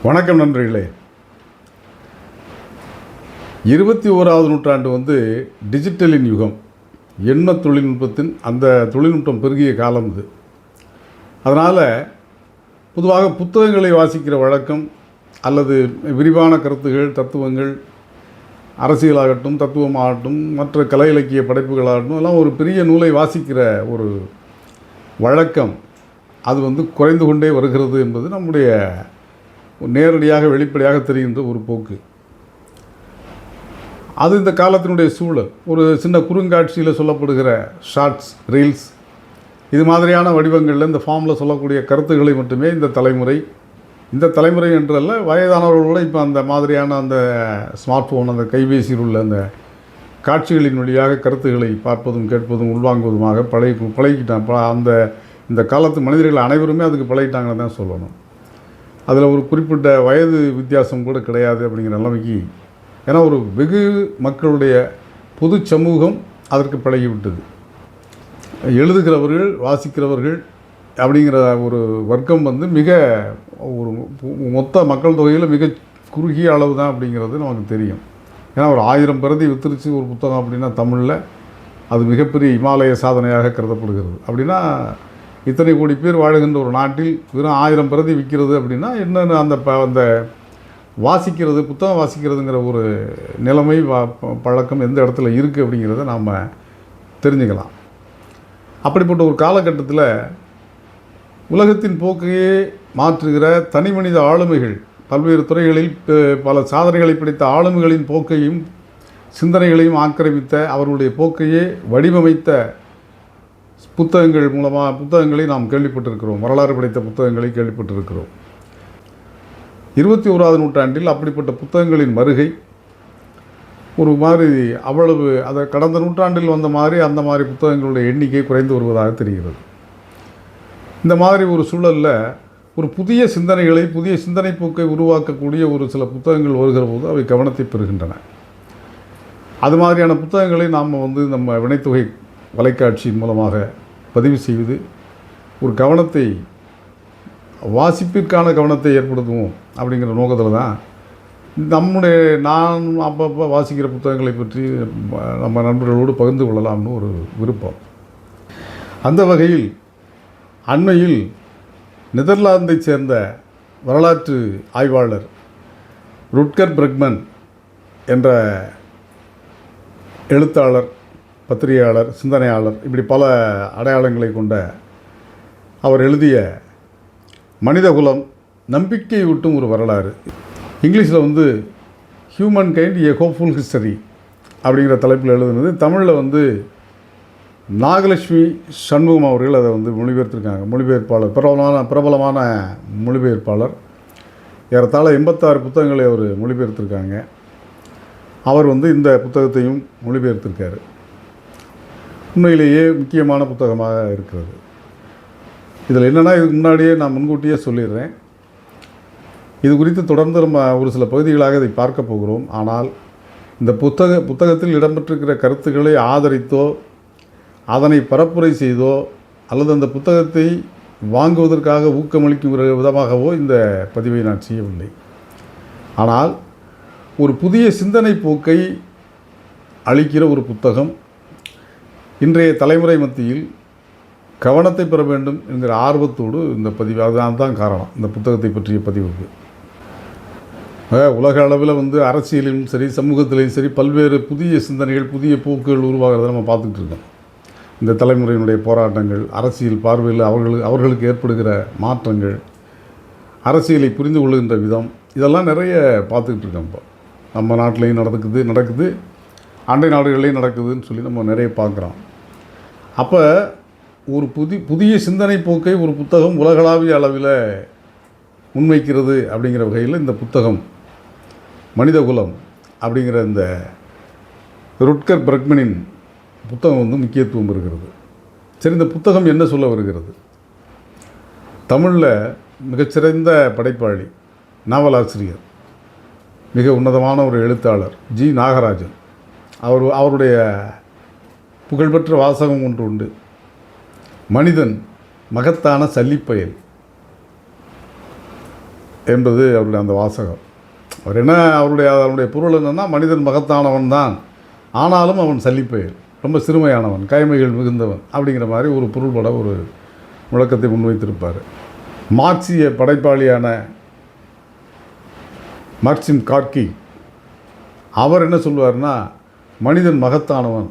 வணக்கம் நண்பர்களே. 21வது நூற்றாண்டு டிஜிட்டலின் யுகம். எண்ண தொழில்நுட்பத்தின் அந்த தொழில்நுட்பம் பெருகிய காலம் இது. அதனால் பொதுவாக புத்தகங்களை வாசிக்கிற வழக்கம் அல்லது விரிவான கருத்துகள், தத்துவங்கள், அரசியலாகட்டும், தத்துவமாகட்டும், மற்ற கலை இலக்கிய படைப்புகளாகட்டும் எல்லாம் ஒரு பெரிய நூலை வாசிக்கிற ஒரு வழக்கம் அது குறைந்து கொண்டே வருகிறது என்பது நம்முடைய நேரடியாக வெளிப்படையாக தெரிகின்ற ஒரு போக்கு. அது இந்த காலத்தினுடைய சூழல். ஒரு சின்ன குறுங்காட்சியில் சொல்லப்படுகிற ஷார்ட்ஸ், ரீல்ஸ், இது மாதிரியான வடிவங்களில் இந்த ஃபார்மில் சொல்லக்கூடிய கருத்துக்களை மட்டுமே இந்த தலைமுறை என்றல்ல, வயதானவர்களோடு இப்போ அந்த மாதிரியான அந்த ஸ்மார்ட் ஃபோன், அந்த கைபேசியில் உள்ள அந்த காட்சிகளின் வழியாக கருத்துக்களை பார்ப்பதும் கேட்பதும் உள்வாங்குவதுமாக பழகிட்டான். இந்த காலத்து மனிதர்கள் அனைவருமே அதுக்கு பழகிட்டாங்கன்னு தான் சொல்லணும். அதில் ஒரு குறிப்பிட்ட வயது வித்தியாசம் கூட கிடையாது அப்படிங்கிற நிலைமைக்கு. ஏன்னா ஒரு வெகு மக்களுடைய பொது சமூகம் அதற்கு பழகிவிட்டது. எழுதுகிறவர்கள், வாசிக்கிறவர்கள் அப்படிங்கிற ஒரு வர்க்கம் மிக ஒரு மொத்த மக்கள் தொகையில் மிக குறுகிய அளவு தான் அப்படிங்கிறது நமக்கு தெரியும். ஏன்னா ஒரு 1000 பிரதி வித்துருச்சு ஒரு புத்தகம் அப்படின்னா தமிழில் அது மிகப்பெரிய இமாலய சாதனையாக கருதப்படுகிறது. அப்படின்னா இத்தனை கோடி பேர் வாழுகின்ற ஒரு நாட்டில் வெறும் 1000 பிரதி விற்கிறது அப்படின்னா என்னென்னு அந்த வாசிக்கிறது, புத்தகம் வாசிக்கிறதுங்கிற ஒரு நிலைமை பழக்கம் எந்த இடத்துல இருக்குது அப்படிங்கிறத நாம் தெரிஞ்சுக்கலாம். அப்படிப்பட்ட ஒரு காலகட்டத்தில் உலகத்தின் போக்கையே மாற்றுகிற தனி மனித ஆளுமைகள், பல்வேறு துறைகளில் பல சாதனைகளை படைத்த ஆளுமைகளின் போக்கையும் சிந்தனைகளையும் ஆக்கிரமித்த, அவர்களுடைய போக்கையே வடிவமைத்த புத்தகங்களை நாம் கேள்விப்பட்டிருக்கிறோம். வரலாறு படைத்த புத்தகங்களை கேள்விப்பட்டிருக்கிறோம். 21வது நூற்றாண்டில் அப்படிப்பட்ட புத்தகங்களின் வருகை ஒரு மாதிரி அவ்வளவு அதை கடந்த நூற்றாண்டில் வந்த மாதிரி அந்த மாதிரி புத்தகங்களுடைய எண்ணிக்கை குறைந்து வருவதாக தெரிகிறது. இந்த மாதிரி ஒரு சூழலில் ஒரு புதிய சிந்தனைகளை, புதிய சிந்தனை போக்கை உருவாக்கக்கூடிய ஒரு சில புத்தகங்கள் வருகிற போது அவை கவனத்தை பெறுகின்றன. அது மாதிரியான புத்தகங்களை நாம் நம்ம வினைத்தொகை வலைக்காட்சியின் மூலமாக பதிவு செய்வது ஒரு கவனத்தை, வாசிப்பிற்கான கவனத்தை ஏற்படுத்துவோம் அப்படிங்கிற நோக்கத்தில் தான் நான் அப்பப்போ வாசிக்கிற புத்தகங்களை பற்றி நம்ம நண்பர்களோடு பகிர்ந்து கொள்ளலாம்னு ஒரு விருப்பம். அந்த வகையில் அண்மையில் நெதர்லாந்தைச் சேர்ந்த வரலாற்று ஆய்வாளர் ருட்கர் பிரெக்மன் என்ற எழுத்தாளர், பத்திரிகையாளர், சிந்தனையாளர், இப்படி பல அடையாளங்களை கொண்ட அவர் எழுதிய மனிதகுலம் நம்பிக்கை ஊட்டும் ஒரு வரலாறு, இங்கிலீஷில் ஹியூமன் கைண்ட் எ ஹோப்ஃபுல் ஹிஸ்டரி அப்படிங்கிற தலைப்பில் எழுதுனது. தமிழில் நாகலட்சுமி சண்முகம் அவர்கள் அதை மொழிபெயர்த்திருக்காங்க. மொழிபெயர்ப்பாளர், பிரபலமான மொழிபெயர்ப்பாளர். ஏறத்தாழ 86 புத்தகங்களை அவர் மொழிபெயர்த்திருக்காங்க. அவர் இந்த புத்தகத்தையும் மொழிபெயர்த்திருக்கார். உண்மையிலேயே முக்கியமான புத்தகமாக இருக்கிறது. இதில் என்னென்னா, இதுக்கு முன்னாடியே நான் முன்கூட்டியே சொல்லிடுறேன், இது குறித்து தொடர்ந்து நம்ம ஒரு சில பகுதிகளாக இதை பார்க்க போகிறோம். ஆனால் இந்த புத்தகத்தில் இடம்பெற்றிருக்கிற கருத்துக்களை ஆதரித்தோ அதனை பரப்புரை செய்தோ அல்லது அந்த புத்தகத்தை வாங்குவதற்காக ஊக்கமளிக்கும் விதமாகவோ இந்த பதிவை நான் செய்யவில்லை. ஆனால் ஒரு புதிய சிந்தனை போக்கை அளிக்கிற ஒரு புத்தகம் இன்றைய தலைமுறை மத்தியில் கவனத்தை பெற வேண்டும் என்கிற ஆர்வத்தோடு இந்த பதிவு, அதுதான் காரணம் இந்த புத்தகத்தை பற்றிய பதிவுக்கு. உலக அளவில் அரசியலிலும் சரி, சமூகத்திலையும் சரி, பல்வேறு புதிய சிந்தனைகள், புதிய போக்குகள் உருவாகிறத நம்ம பார்த்துக்கிட்டு இருக்கோம். இந்த தலைமுறையினுடைய போராட்டங்கள், அரசியல் பார்வையில் அவர்களுக்கு ஏற்படுகிற மாற்றங்கள், அரசியலை புரிந்து கொள்ளுகின்ற விதம், இதெல்லாம் நிறைய பார்த்துக்கிட்டு இருக்கோம். இப்போ நம்ம நாட்டிலையும் நடக்குது, அண்டை நாடுகள்லேயும் நடக்குதுன்னு சொல்லி நம்ம நிறைய பார்க்குறோம். அப்போ ஒரு புதிய சிந்தனை போக்கை ஒரு புத்தகம் உலகளாவிய அளவில் முன்வைக்கிறது அப்படிங்கிற வகையில் இந்த புத்தகம் மனிதகுலம் அப்படிங்கிற இந்த ருட்கர் பிரெக்மனின் புத்தகம் முக்கியத்துவம் இருக்கிறது. சரி, இந்த புத்தகம் என்ன சொல்ல வருகிறது? தமிழில் மிகச்சிறந்த படைப்பாளி, நாவலாசிரியர், மிக உன்னதமான ஒரு எழுத்தாளர் ஜி. நாகராஜன் அவருடைய புகழ்பெற்ற வாசகம் ஒன்று உண்டு, மனிதன் மகத்தான சல்லிப்பயல். என்பது அவருடைய அந்த வாசகம். அவர் என்ன அவருடைய பொருள் என்னென்னா, மனிதன் மகத்தானவன் தான், ஆனாலும் அவன் சல்லிப்பயல், ரொம்ப சிறுமையானவன், கயமைகள் மிகுந்தவன் அப்படிங்கிற மாதிரி ஒரு பொருள்பட ஒரு முழக்கத்தை முன்வைத்திருப்பார். மார்க்சிய படைப்பாளியான மார்க்சிம் கார்கி அவர் என்ன சொல்லுவார்னா, மனிதன் மகத்தானவன்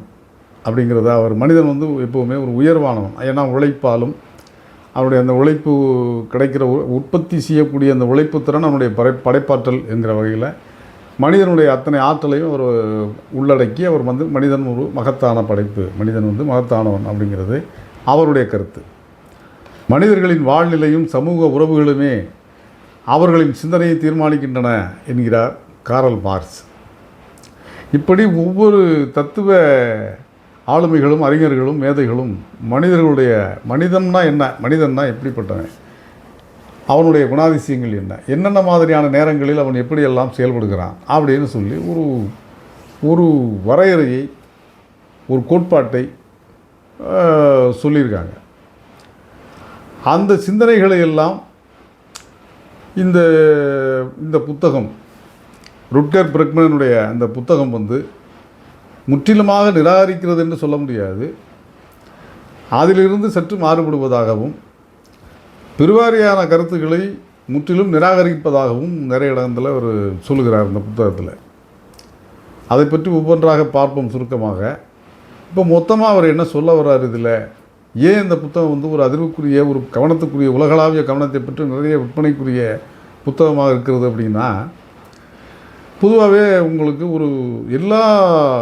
அப்படிங்கிறத அவர் மனிதன் வந்து எப்போவுமே ஒரு உயர்வானவன். ஏன்னா உழைப்பாலும் அவருடைய அந்த உழைப்பு கிடைக்கிற உற்பத்தி செய்யக்கூடிய அந்த உழைப்பு திறன் அவனுடைய படைப்பாற்றல் என்கிற வகையில் மனிதனுடைய அத்தனை ஆற்றலையும் அவர் உள்ளடக்கி அவர் வந்து மனிதன் ஒரு மகத்தான படைப்பு, மனிதன் வந்து மகத்தானவன் அப்படிங்கிறது அவருடைய கருத்து. மனிதர்களின் வாழ்நிலையும் சமூக உறவுகளுமே அவர்களின் சிந்தனையை தீர்மானிக்கின்றன என்கிறார் காரல் மார்க்ஸ். இப்படி ஒவ்வொரு தத்துவ ஆளுமைகளும் அறிஞர்களும் மேதைகளும் மனிதர்களுடைய மனிதன்னா என்ன, மனிதன்னா எப்படிப்பட்டவன், அவனுடைய குணாதிசயங்கள் என்ன, என்னென்ன மாதிரியான நேரங்களில் அவன் எப்படியெல்லாம் செயல்படுகிறான் அப்படின்னு சொல்லி ஒரு வரையறையை, ஒரு கோட்பாட்டை சொல்லியிருக்காங்க. அந்த சிந்தனைகளை எல்லாம் இந்த புத்தகம், ருட்கர் பிரெக்மனுடைய அந்த புத்தகம் வந்து முற்றிலுமாக நிராகரிக்கிறது என்று சொல்ல முடியாது. அதிலிருந்து சற்று மாறுபடுவதாகவும் பெருவாரியான கருத்துக்களை முற்றிலும் நிராகரிப்பதாகவும் நிறைய இடங்களில் அவர் சொல்லுகிறார் இந்த புத்தகத்தில். அதை பற்றி ஒவ்வொன்றாக பார்ப்போம் சுருக்கமாக. இப்போ மொத்தமாக அவர் என்ன சொல்ல வர்றார் இதில், ஏன் இந்த புத்தகம் வந்து ஒரு அதிர்வுக்குரிய, ஒரு கவனத்துக்குரிய, உலகளாவிய கவனத்தை பற்றி நிறைய விற்பனைக்குரிய புத்தகமாக இருக்கிறது அப்படின்னா, பொதுவாகவே உங்களுக்கு ஒரு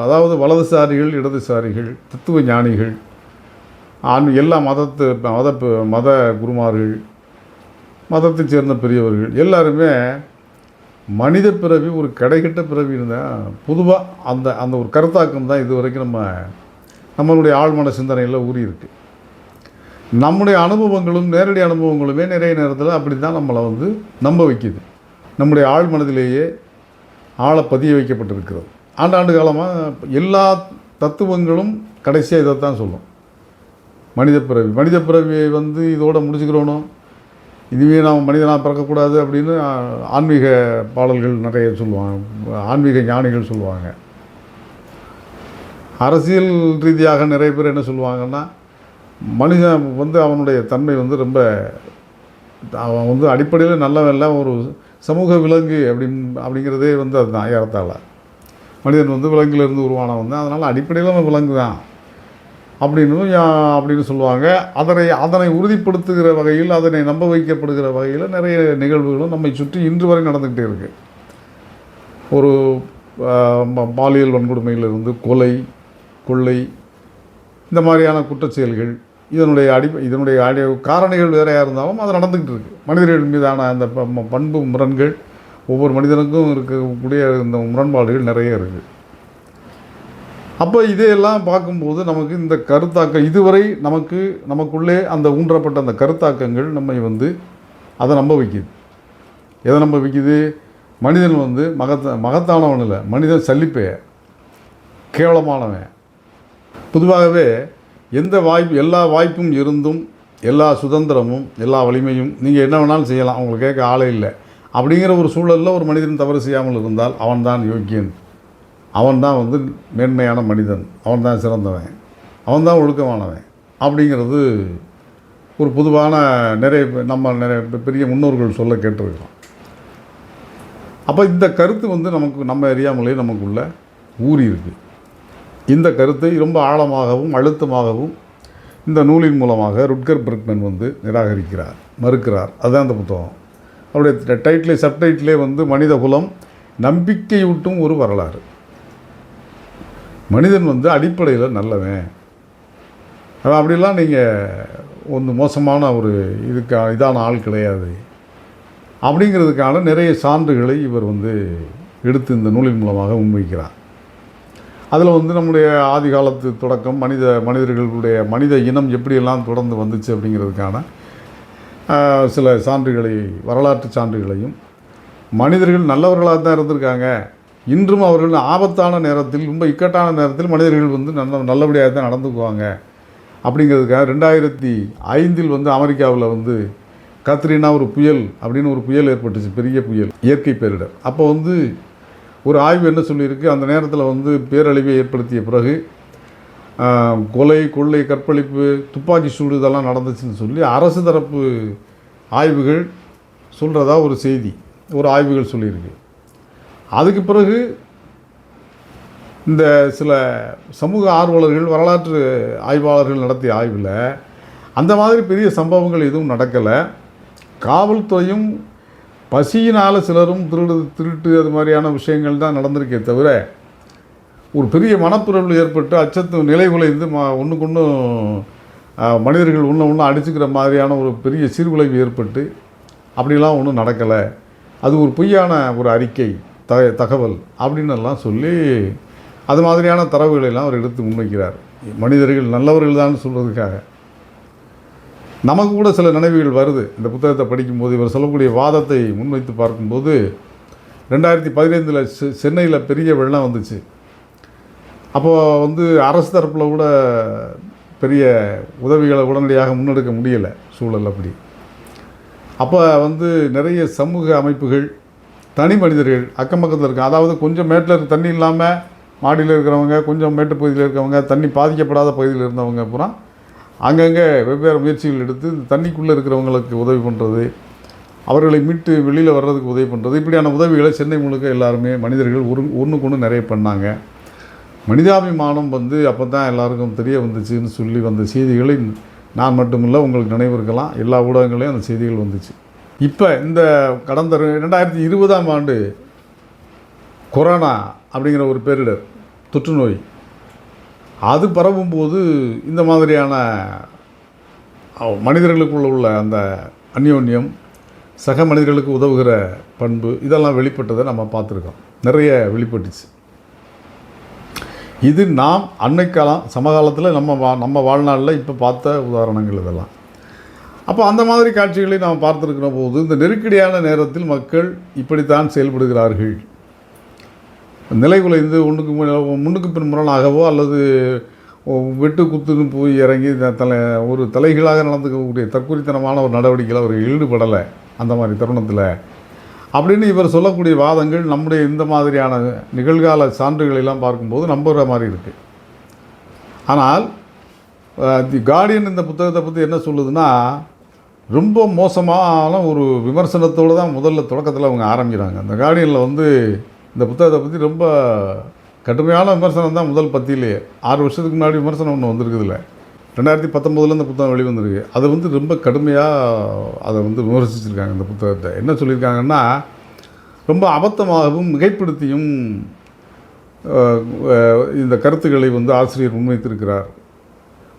அதாவது வலதுசாரிகள், இடதுசாரிகள், தத்துவ ஞானிகள், எல்லா மத குருமார்கள், மதத்தைச் சேர்ந்த பெரியவர்கள் எல்லாருமே மனித பிறவி ஒரு கடைகட்ட பிறவின்னு தான் பொதுவாக அந்த ஒரு கருத்தாக்கம் தான் இது வரைக்கும் நம்மளுடைய ஆழ்மன சிந்தனையில் ஊறி இருக்குது. நம்முடைய அனுபவங்களும் நேரடி அனுபவங்களுமே நிறைய நேரத்தில் அப்படி தான் நம்மளை வந்து நம்ப வைக்கிது. நம்முடைய ஆழ்மனதிலேயே ஆழ பதிய வைக்கப்பட்டிருக்கிறது. ஆண்டாண்டு காலமாக எல்லா தத்துவங்களும் கடைசியாக இதைத்தான் சொல்லும், மனித பிறவியை வந்து இதோடு முடிச்சுக்கிறோனோ, இதுவே நாம் மனிதனாக பிறக்கக்கூடாது அப்படின்னு ஆன்மீக பாடல்கள் நிறைய சொல்லுவாங்க, ஆன்மீக ஞானிகள் சொல்லுவாங்க. அரசியல் ரீதியாக நிறைய பேர் என்ன சொல்லுவாங்கன்னா, மனிதன் வந்து அவனுடைய தன்மை வந்து ரொம்ப, அவன் வந்து அடிப்படையில் நல்லவல்ல, ஒரு சமூக விலங்கு அப்படிங்கிறதே வந்து அதுதான் ஏறத்தாழ. மனிதன் வந்து விலங்கிலிருந்து உருவானவன் தான், அதனால் அடிப்படையில் அவன் விலங்கு தான் அப்படின்னு சொல்லுவாங்க. அதனை உறுதிப்படுத்துகிற வகையில், அதனை நம்ப வைக்கப்படுகிற வகையில் நிறைய நிகழ்வுகளும் நம்மை சுற்றி இன்று வரை நடந்துக்கிட்டே இருக்குது. ஒரு பாலியல் வன்கொடுமையிலிருந்து கொலை, கொள்ளை, இந்த மாதிரியான குற்றச்செயல்கள், இதனுடைய காரணிகள் வேறையாக இருந்தாலும் அது நடந்துக்கிட்டு இருக்குது. மனிதர்கள் மீதான அந்த பண்பு முரண்கள், ஒவ்வொரு மனிதனுக்கும் இருக்கக்கூடிய இந்த முரண்பாடுகள் நிறைய இருக்குது. அப்போ இதையெல்லாம் பார்க்கும்போது நமக்கு இந்த கருத்தாக்கம் இதுவரை நமக்குள்ளே அந்த ஊன்றப்பட்ட அந்த கருத்தாக்கங்கள் நம்மை வந்து அதை நம்ப வைக்குது. எதை நம்ப வைக்குது? மனிதன் வந்து மகத்தானவன் இல்லை, மனிதன் சல்லிப்பைய, கேவலமானவன். பொதுவாகவே எல்லா வாய்ப்பும் இருந்தும், எல்லா சுதந்திரமும், எல்லா வலிமையும், நீங்கள் என்ன வேணாலும் செய்யலாம், அவங்களுக்கு கேட்க ஆளே இல்லை அப்படிங்கிற ஒரு சூழலில் ஒரு மனிதன் தவறு செய்யாமல் இருந்தால் அவன்தான் யோக்கியன், அவன்தான் வந்து மேன்மையான மனிதன், அவன்தான் சிறந்தவன், அவன்தான் ஒழுக்கமானவன் அப்படிங்கிறது ஒரு பொதுவான நிறைய பெரிய முன்னோர்கள் சொல்ல கேட்டிருக்கிறோம். அப்போ இந்த கருத்து வந்து நம்ம அறியாமலே நமக்குள்ள ஊறி இருக்குது. இந்த கருத்தை ரொம்ப ஆழமாகவும் அழுத்தமாகவும் இந்த நூலின் மூலமாக ருட்கர் பிரெக்மன் வந்து மறுக்கிறார். அதுதான் அந்த புத்தகம். அவருடைய சப்டைட்டிலே வந்து மனித குலம் நம்பிக்கையூட்டும் ஒரு வரலாறு. மனிதன் வந்து அடிப்படையில் நல்லவன், அப்படிலாம் நீங்கள் மோசமான ஒரு இதான ஆள் கிடையாது அப்படிங்கிறதுக்கான நிறைய சான்றுகளை இவர் வந்து எடுத்து இந்த நூலின் மூலமாக முன்வைக்கிறார். அதில் வந்து நம்முடைய ஆதி காலத்து தொடக்கம் மனிதர்களுடைய மனித இனம் எப்படியெல்லாம் தொடர்ந்து வந்துச்சு அப்படிங்கிறதுக்கான சில வரலாற்று சான்றுகளையும், மனிதர்கள் நல்லவர்களாக தான் இருந்திருக்காங்க, இன்றும் அவர்கள் ஆபத்தான நேரத்தில், ரொம்ப இக்கட்டான நேரத்தில் மனிதர்கள் வந்து நல்லபடியாக தான் நடந்துக்குவாங்க அப்படிங்கிறதுக்காக 2005 வந்து அமெரிக்காவில் வந்து காத்ரீனா ஒரு புயல் அப்படின்னு ஒரு புயல் ஏற்பட்டுச்சு, பெரிய புயல், இயற்கை பேரிடர். அப்போ வந்து ஒரு ஆய்வு என்ன சொல்லியிருக்கு, அந்த நேரத்தில் வந்து பேரழிவை ஏற்படுத்திய பிறகு கொலை, கொள்ளை, கற்பழிப்பு, துப்பாக்கி சூடு இதெல்லாம் நடந்துச்சுன்னு சொல்லி அரசு தரப்பு ஆய்வுகள் சொல்கிறதா ஒரு செய்தி, ஒரு ஆய்வுகள் சொல்லியிருக்கு. அதுக்கு பிறகு இந்த சில சமூக ஆர்வலர்கள், வரலாற்று ஆய்வாளர்கள் நடத்திய ஆய்வில் அந்த மாதிரி பெரிய சம்பவங்கள் எதுவும் நடக்கலை. காவல்துறையும் பசியினால் சிலரும் திருட்டு அது மாதிரியான விஷயங்கள் தான் நடந்திருக்கே தவிர ஒரு பெரிய மனப்பிறழ்வு ஏற்பட்டு அச்சத்து நிலை குலைந்து ஒன்றுக்கு ஒன்று மனிதர்கள் ஒன்று அடிச்சுக்கிற மாதிரியான ஒரு பெரிய சீர்குலைவு ஏற்பட்டு அப்படிலாம் ஒன்றும் நடக்கலை, அது ஒரு பொய்யான ஒரு அறிக்கை, தகவல் அப்படின்னெல்லாம் சொல்லி அது மாதிரியான தரவுகளெல்லாம் அவர் எடுத்து முன்வைக்கிறார். மனிதர்கள் நல்லவர்கள் தான் சொல்கிறதுக்காக. நமக்கு கூட சில நினைவுகள் வருது இந்த புத்தகத்தை படிக்கும்போது. இவர் சொல்லக்கூடிய வாதத்தை முன்வைத்து பார்க்கும்போது 2015 சென்னையில் பெரிய வெள்ளம் வந்துச்சு. அப்போது வந்து அரசு தரப்பில் கூட பெரிய உதவிகளை உடனடியாக முன்னெடுக்க முடியலை சூழல் அப்படி. அப்போ வந்து நிறைய சமூக அமைப்புகள், தனி மனிதர்கள் அக்கம் பக்கத்தில் இருக்க, அதாவது கொஞ்சம் மேட்டில் தண்ணி இல்லாமல் மாடியில் இருக்கிறவங்க, கொஞ்சம் மேட்டு பகுதியில் இருக்கிறவங்க, தண்ணி பாதிக்கப்படாத பகுதியில் இருந்தவங்க அப்புறம் அங்கங்கே வெவ்வேறு முயற்சிகள் எடுத்து தண்ணிக்குள்ளே இருக்கிறவங்களுக்கு உதவி பண்ணுறது, அவர்களை மீட்டு வெளியில் வர்றதுக்கு உதவி பண்ணுறது, இப்படியான உதவிகளை சென்னை முழுக்க எல்லாருமே மனிதர்கள் ஒன்றுக்கு ஒன்று நிறைய பண்ணாங்க. மனிதாபிமானம் வந்து அப்போ தான் எல்லாருக்கும் தெரிய வந்துச்சுன்னு சொல்லி வந்த செய்திகளை நான் மட்டுமில்லை, உங்களுக்கு நினைவு இருக்கலாம், எல்லா ஊடகங்களையும் அந்த செய்திகள் வந்துச்சு. இப்போ இந்த கடந்த 2020ஆம் ஆண்டு கொரோனா அப்படிங்கிற ஒரு பேரிடர் தொற்று நோய் அது பரவும்போது இந்த மாதிரியான மனிதர்களுக்குள்ள உள்ள அந்த அந்யோன்யம், சக மனிதர்களுக்கு உதவுகிற பண்பு இதெல்லாம் வெளிப்பட்டதை நம்ம பார்த்துருக்கோம், நிறைய வெளிப்பட்டுச்சு. இது நாம் அன்னைக்காலம் சமகாலத்தில் நம்ம வாழ்நாளில் இப்போ பார்த்த உதாரணங்கள் இதெல்லாம். அப்போ அந்த மாதிரி காட்சிகளை நாம் பார்த்துருக்கிற போது இந்த நெருக்கடியான நேரத்தில் மக்கள் இப்படித்தான் செயல்படுகிறார்கள். நிலை குலைந்து முன்னுக்கு பின் முரணாகவோ அல்லது வெட்டு குத்துன்னு போய் இறங்கி ஒரு தலைகீழாக நடந்துக்கக்கூடிய தற்குறித்தனமான ஒரு நடவடிக்கையில் அவர் ஈடுபடலை அந்த மாதிரி தருணத்தில் அப்படின்னு இவர் சொல்லக்கூடிய வாதங்கள் நம்முடைய இந்த மாதிரியான நிகழ்கால சான்றுகளெல்லாம் பார்க்கும்போது நம்புகிற மாதிரி இருக்குது. ஆனால் தி கார்டியன் இந்த புத்தகத்தை பற்றி என்ன சொல்லுதுன்னா, ரொம்ப மோசமான ஒரு விமர்சனத்தோடு தான் முதல்ல தொடக்கத்தில் அவங்க ஆரம்பிக்கிறாங்க. அந்த கார்டியனில் வந்து இந்த புத்தகத்தை பற்றி ரொம்ப கடுமையான விமர்சனம் தான் முதல் பத்தியிலேயே. 6 வருஷத்துக்கு முன்னாடி விமர்சனம் ஒன்று வந்திருக்குதுல்ல, 2019 இந்த புத்தகம் வெளிவந்திருக்கு. அது வந்து ரொம்ப கடுமையாக அதை வந்து விமர்சிச்சிருக்காங்க. இந்த புத்தகத்தை என்ன சொல்லியிருக்காங்கன்னா, ரொம்ப அபத்தமாகவும் மிகைப்படுத்தியும் இந்த கருத்துக்களை வந்து ஆசிரியர் முன்வைத்திருக்கிறார்.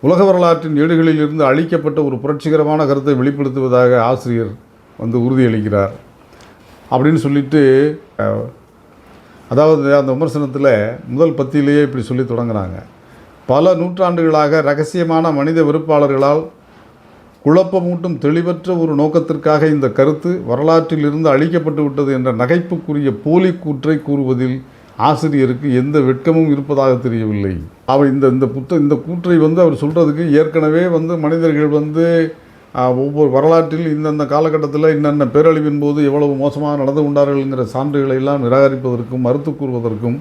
உலக வரலாற்றின் ஏடுகளில் இருந்து அழிக்கப்பட்ட ஒரு புரட்சிகரமான கருத்தை வெளிப்படுத்துவதாக ஆசிரியர் வந்து உறுதியளிக்கிறார் அப்படின்னு சொல்லிட்டு, அதாவது அந்த விமர்சனத்தில் முதல் பத்தியிலேயே இப்படி சொல்லி தொடங்குகிறாங்க. பல நூற்றாண்டுகளாக ரகசியமான மனித வெறுப்பாளர்களால் குழப்பமூட்டும் தெளிவற்ற ஒரு நோக்கத்திற்காக இந்த கருத்து வரலாற்றில் இருந்து அழிக்கப்பட்டு விட்டது என்ற நகைப்புக்குரிய போலி கூற்றை கூறுவதில் ஆசிரியருக்கு எந்த வெட்கமும் இருப்பதாக தெரியவில்லை. அவர் இந்த கூற்றை வந்து அவர் சொல்கிறதுக்கு ஏற்கனவே வந்து மனிதர்கள் வந்து ஒவ்வொரு வரலாற்றில் இந்தந்த காலகட்டத்தில் இன்னென்ன பேரழிவின் போது எவ்வளவு மோசமாக நடந்து கொண்டார்கள்ங்கிற சான்றுகளை எல்லாம் நிராகரிப்பதற்கும் மறுத்து கூறுவதற்கும்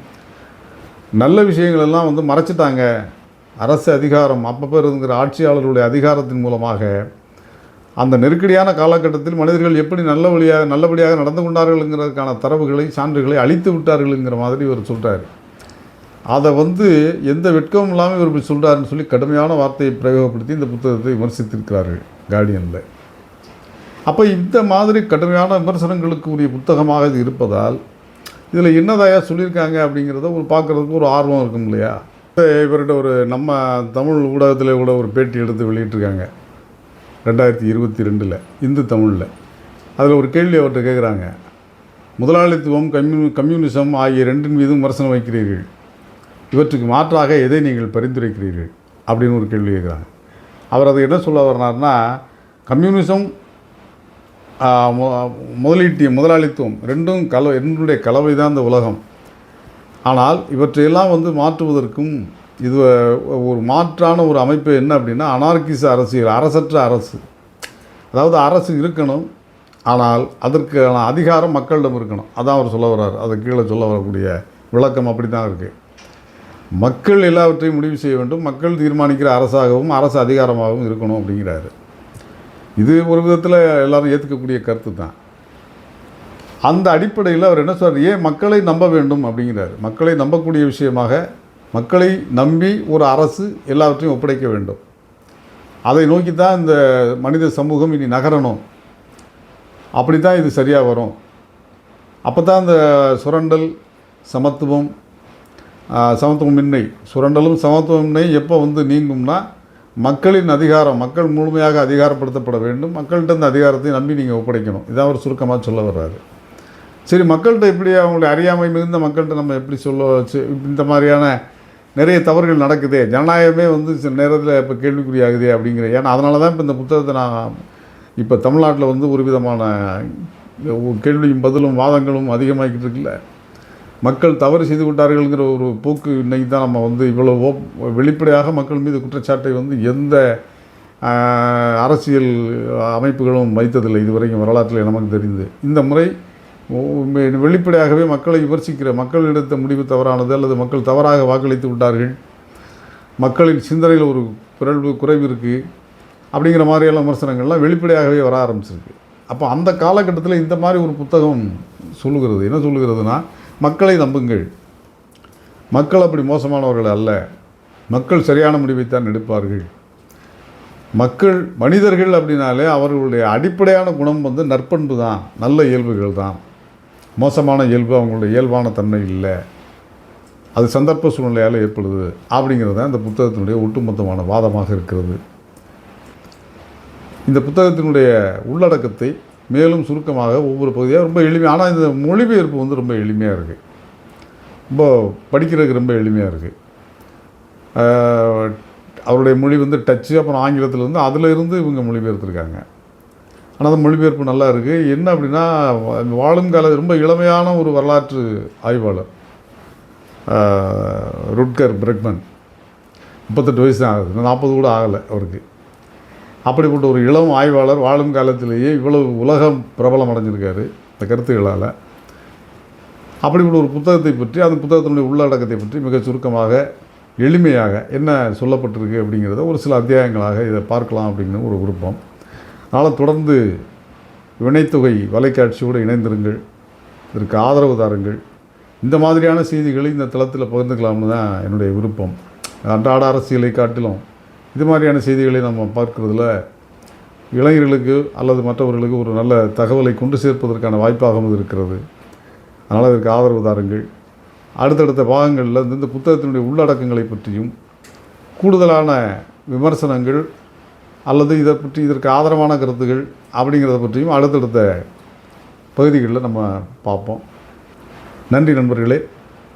நல்ல விஷயங்களெல்லாம் வந்து மறைச்சிட்டாங்க. அரசு அதிகாரம் அப்பப்போ இருக்கிற ஆட்சியாளர்களுடைய அதிகாரத்தின் மூலமாக அந்த நெருக்கடியான காலகட்டத்தில் மனிதர்கள் எப்படி நல்லபடியாக நடந்து கொண்டார்கள்ங்கிறதுக்கான தரவுகளை, சான்றுகளை அழித்து விட்டார்கள்ங்கிற மாதிரி இவர் சொல்கிறார். அதை வந்து எந்த வெட்கமும் இல்லாமல் இவர் இப்படி சொல்கிறாருன்னு சொல்லி கடுமையான வார்த்தையை பிரயோகப்படுத்தி இந்த புத்தகத்தை விமர்சித்திருக்கிறார்கள் கார்டியனில். அப்போ இந்த மாதிரி கடுமையான விமர்சனங்களுக்கு உரிய புத்தகமாக இது இருப்பதால் இதில் என்னதாயா சொல்லியிருக்காங்க அப்படிங்கிறத பார்க்குறதுக்கு ஒரு ஆர்வம் இருக்கும் இல்லையா. இவர்கிட்ட ஒரு நம்ம தமிழ் ஊடகத்தில் கூட ஒரு பேட்டி எடுத்து வெளியிட்டிருக்காங்க 2022 இந்து தமிழில். அதில் ஒரு கேள்வி அவர்கிட்ட கேட்குறாங்க, முதலாளித்துவம் கம்யூனிசம் ஆகிய ரெண்டின் மீதும் விமர்சனம் வைக்கிறீர்கள், இவற்றுக்கு மாற்றாக எதை நீங்கள் பரிந்துரைக்கிறீர்கள் அப்படின்னு ஒரு கேள்வி கேட்குறாங்க. அவர் அதை என்ன சொல்ல வர்றாருன்னா, கம்யூனிசம் முதலாளித்துவம் ரெண்டும் என்னுடைய கலவை தான் இந்த உலகம். ஆனால் இவற்றையெல்லாம் வந்து மாற்றுவதற்கும் இது ஒரு மாற்றான ஒரு அமைப்பு என்ன அப்படின்னா அனார்கிச அரசியல், அரசற்ற அரசு. அதாவது அரசு இருக்கணும், ஆனால் அதற்கான அதிகாரம் மக்களிடம் இருக்கணும். அதான் அவர் சொல்ல வர்றார். அதை கீழே சொல்ல வரக்கூடிய விளக்கம் அப்படி தான் இருக்குது. மக்கள் எல்லாவற்றையும் முடிவு செய்ய வேண்டும், மக்கள் தீர்மானிக்கிற அரசாகவும் அரசு அதிகாரமாகவும் இருக்கணும் அப்படிங்கிறாரு. இது ஒரு விதத்தில் எல்லோரும் ஏற்றுக்கக்கூடிய கருத்து தான். அந்த அடிப்படையில் அவர் என்ன சொல்கிறார், ஏன் மக்களை நம்ப வேண்டும் அப்படிங்கிறார். மக்களை நம்பக்கூடிய விஷயமாக மக்களை நம்பி ஒரு அரசு எல்லாவற்றையும் ஒப்படைக்க வேண்டும். அதை நோக்கி தான் இந்த மனித சமூகம் இனி நகரணும். அப்படி தான் இது சரியாக வரும். அப்போ தான் இந்த சுரண்டல் சமத்துவமின்மை சுரண்டலும் சமத்துவமின்மை எப்போ நீங்கும்னா, மக்களின் அதிகாரம், மக்கள் முழுமையாக அதிகாரப்படுத்தப்பட வேண்டும். மக்கள்கிட்ட இந்த அதிகாரத்தை நம்பி நீங்கள் ஒப்படைக்கணும். இதான் அவர் சுருக்கமாக சொல்ல வர்றாரு. சரி, மக்கள்கிட்ட எப்படி அவங்களுடைய அறியாமை மிகுந்த மக்கள்கிட்ட நம்ம எப்படி இந்த மாதிரியான நிறைய தவறுகள் நடக்குதே, ஜனநாயகமே சில நேரத்தில் இப்போ கேள்விக்குறியாகுதே அப்படிங்கிற. ஏன்னா அதனால தான் இப்போ இந்த புத்தகத்தை நான் இப்போ தமிழ்நாட்டில் ஒரு விதமான கேள்வியும் பதிலும் வாதங்களும் அதிகமாகிக்கிட்டு இருக்குல்ல. மக்கள் தவறு செய்து விட்டார்கள்ங்கிற ஒரு போக்கு இன்றைக்கி தான் நம்ம இவ்வளோ வெளிப்படையாக மக்கள் மீது குற்றச்சாட்டை எந்த அரசியல் அமைப்புகளும் வைத்ததில்லை இதுவரைக்கும் வரலாற்றில் நமக்கு தெரிந்து. இந்த முறை வெளிப்படையாகவே மக்களை விமர்சிக்கிற, மக்கள் எடுத்த முடிவு தவறானது அல்லது மக்கள் தவறாக வாக்களித்து விட்டார்கள், மக்களின் சிந்தனையில் ஒரு குறைவு இருக்குது அப்படிங்கிற மாதிரியெல்லாம் விமர்சனங்கள்லாம் வெளிப்படையாகவே வர ஆரம்பிச்சிருக்கு. அப்போ அந்த காலகட்டத்தில் இந்த மாதிரி ஒரு புத்தகம் சொல்லுகிறது. என்ன சொல்லுகிறதுனா, மக்களை நம்புங்கள், மக்கள் அப்படி மோசமானவர்கள் அல்ல, மக்கள் சரியான முடிவைத்தான் எடுப்பார்கள். மக்கள் மனிதர்கள் அப்படின்னாலே அவர்களுடைய அடிப்படையான குணம் நற்பண்பு தான், நல்ல இயல்புகள் தான். மோசமான இயல்பு அவங்களுடைய இயல்பான தன்மை இல்லை, அது சந்தர்ப்ப சூழ்நிலையால் ஏற்படுது அப்படிங்கிறது தான் இந்த புத்தகத்தினுடைய ஒட்டுமொத்தமான வாதமாக இருக்கிறது. இந்த புத்தகத்தினுடைய உள்ளடக்கத்தை மேலும் சுருக்கமாக ஒவ்வொரு பகுதியாக ரொம்ப எளிமையாக, ஆனால் இந்த மொழிபெயர்ப்பு ரொம்ப எளிமையாக இருக்குது, ரொம்ப படிக்கிறதுக்கு ரொம்ப எளிமையாக இருக்குது. அவருடைய மொழி டச்சு, அப்புறம் ஆங்கிலத்தில் அதிலிருந்து இவங்க மொழிபெயர்த்துருக்காங்க. ஆனால் அந்த மொழிபெயர்ப்பு நல்லா இருக்குது. என்ன அப்படின்னா, வாழும் கால ரொம்ப இளமையான ஒரு வரலாற்று ஆய்வாளர் ருட்கர் பிரெக்மன், 38 வயசு தான் ஆகுது, 40 கூட ஆகலை அவருக்கு. அப்படிப்பட்ட ஒரு இளம் ஆய்வாளர் வாழும் காலத்திலேயே இவ்வளவு உலகம் பிரபலம் அடைஞ்சிருக்காரு இந்த கருத்துக்களால். அப்படிப்பட்ட ஒரு புத்தகத்தை பற்றி, அந்த புத்தகத்தினுடைய உள்ளடக்கத்தை பற்றி மிக சுருக்கமாக எளிமையாக என்ன சொல்லப்பட்டிருக்கு அப்படிங்கிறத ஒரு சில அத்தியாயங்களாக இதை பார்க்கலாம் அப்படிங்கிற ஒரு விருப்பம். அதனால் தொடர்ந்து வினைத்தொகை வலைக்காட்சியோடு இணைந்திருங்கள், இதற்கு ஆதரவு தாருங்கள். இந்த மாதிரியான செய்திகளை இந்த தளத்தில் பகிர்ந்துக்கலாம்னு தான் என்னுடைய விருப்பம். அன்றாட அரசியலை காட்டிலும் இது மாதிரியான செய்திகளை நம்ம பார்க்குறதுல இளைஞர்களுக்கு அல்லது மற்றவர்களுக்கு ஒரு நல்ல தகவலை கொண்டு சேர்ப்பதற்கான வாய்ப்பாகவும் இருக்கிறது. அதனால் இதற்கு ஆதரவு தாருங்கள். அடுத்தடுத்த பாகங்களில் இந்த புத்தகத்தினுடைய உள்ளடக்கங்களை பற்றியும் கூடுதலான விமர்சனங்கள் அல்லது இதற்கு ஆதரவான கருத்துகள் அப்படிங்கிறத பற்றியும் அடுத்தடுத்த பகுதிகளில் நம்ம பார்ப்போம். நன்றி நண்பர்களே,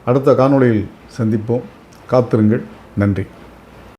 அடுத்த காணொளியில் சந்திப்போம். காத்திருங்கள். நன்றி.